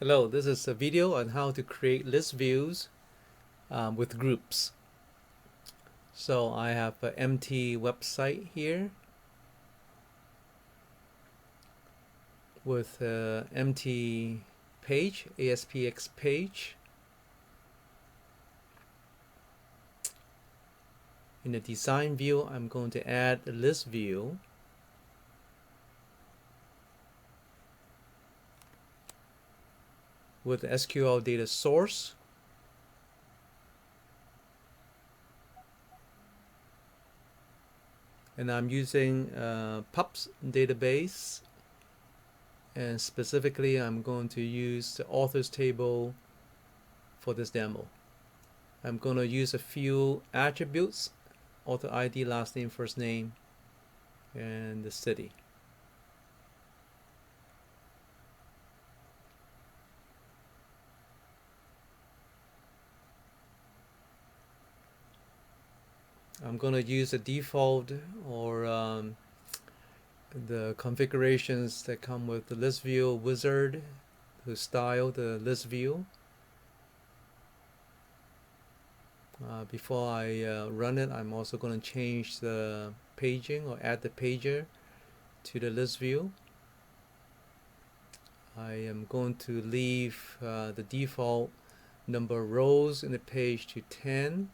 Hello, this is a video on how to create list views with groups. So I have an empty website here with an empty page, ASPX page. In the design view, I'm going to add a list view. With the SQL data source. And I'm using PUPS database, and specifically I'm going to use the authors table for this demo. I'm going to use a few attributes: author ID, last name, first name, and the city. I'm going to use the default or the configurations that come with the list view wizard to style the list view. Before I run it, I'm also going to change the paging or add the pager to the list view. I am going to leave the default number of rows in the page to 10.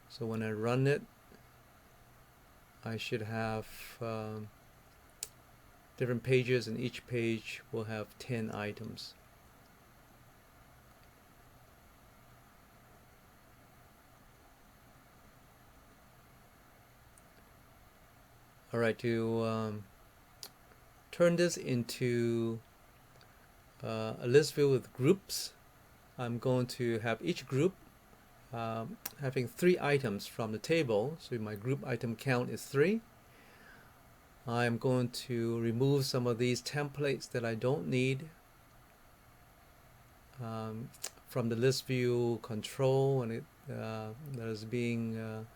So when I run it, I should have different pages, and each page will have 10 items. Alright, to turn this into a list view with groups, I'm going to have each group having 3 items from the table. So my group item count is 3. I'm going to remove some of these templates that I don't need from the list view control, and that is being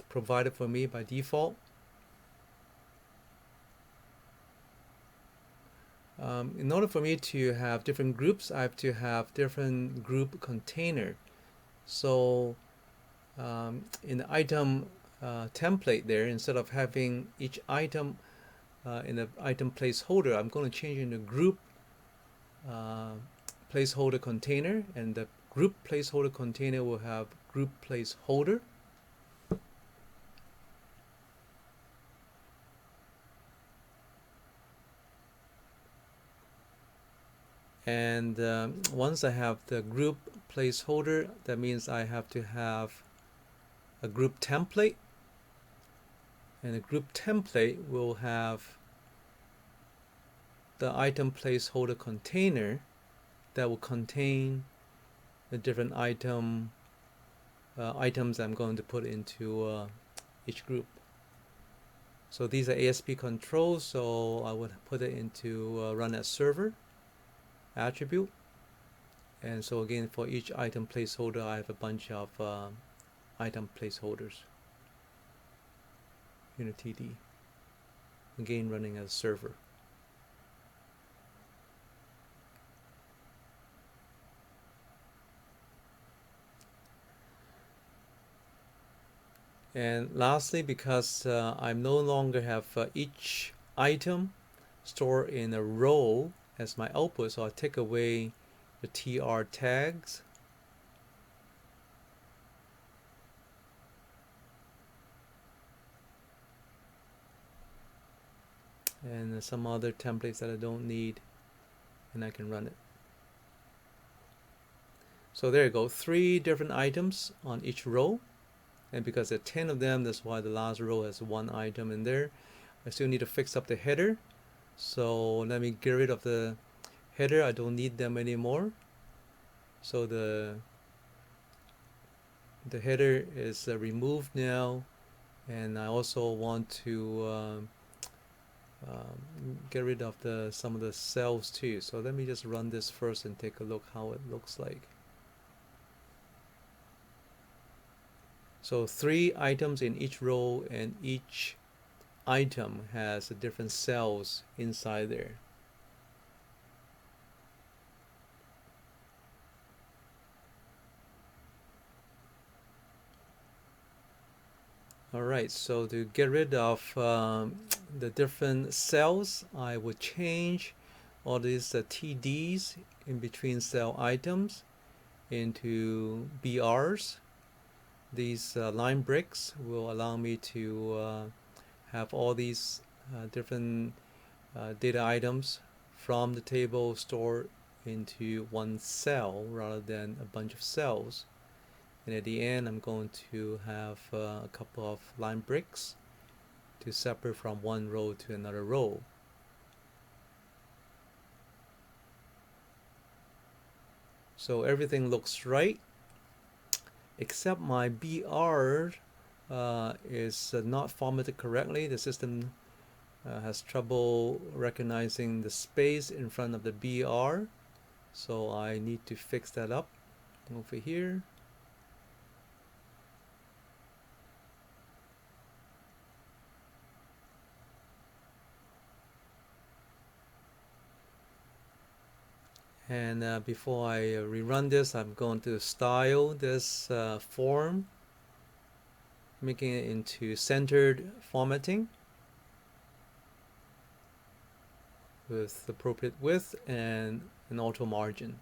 provided for me by default. In order for me to have different groups, I have to have different group container. So in the item template there, instead of having each item in the item placeholder, I'm going to change it into group placeholder container, and the group placeholder container will have group placeholder. And once I have the group placeholder, that means I have to have a group template, and the group template will have the item placeholder container that will contain the different items I'm going to put into each group. So these are ASP controls, so I would put it into run as server attribute. And so again, for each item placeholder, I have a bunch of item placeholders. UniTD, again running as server. And lastly, because I no longer have each item stored in a row as my output, so I'll take away the TR tags. And some other templates that I don't need, and I can run it. So there you go, 3 different items on each row. And because there are 10 of them, that's why the last row has 1 item in there. I still need to fix up the header. So let me get rid of the header. I don't need them anymore. So the header is removed now. And I also want to get rid of some of the cells too. So let me just run this first and take a look how it looks like. So 3 items in each row, and each item has different cells inside there. Alright, so to get rid of the different cells, I would change all these TDs in between cell items into BRs. These line breaks will allow me to have all these different data items from the table stored into one cell rather than a bunch of cells. And at the end, I'm going to have a couple of line breaks to separate from one row to another row. So everything looks right, except my BR is not formatted correctly. The system has trouble recognizing the space in front of the BR. So I need to fix that up over here. And before I rerun this, I'm going to style this form, making it into centered formatting with appropriate width and an auto margin.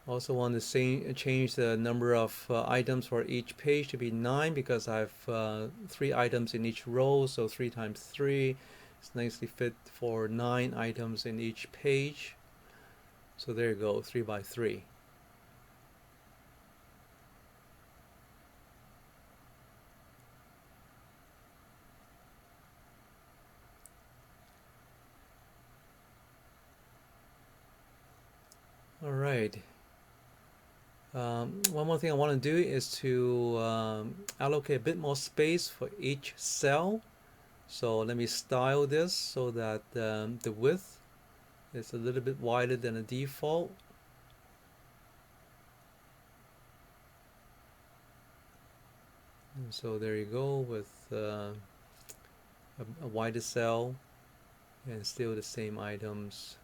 Also want to change the number of items for each page to be 9 because I have 3 items in each row, so 3 times 3 is nicely fit for 9 items in each page. So there you go, 3 by 3. All right. One more thing I want to do is to allocate a bit more space for each cell. So let me style this so that the width is a little bit wider than the default. And so there you go with a wider cell and still the same items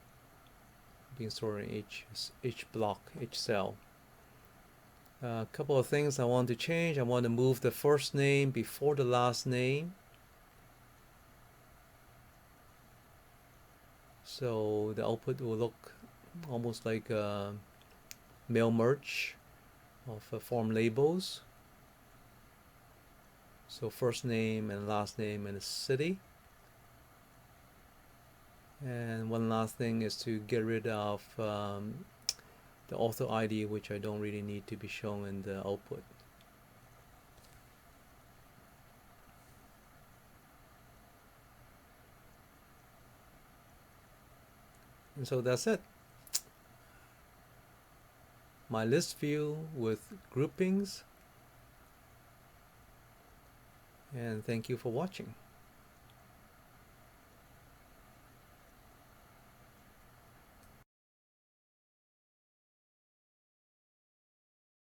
being stored in each block, each cell. A couple of things I want to change. I want to move the first name before the last name. So the output will look almost like a mail merge of form labels. So first name and last name and a city. And one last thing is to get rid of the author ID, which I don't really need to be shown in the output. And so that's it. My list view with groupings. And thank you for watching.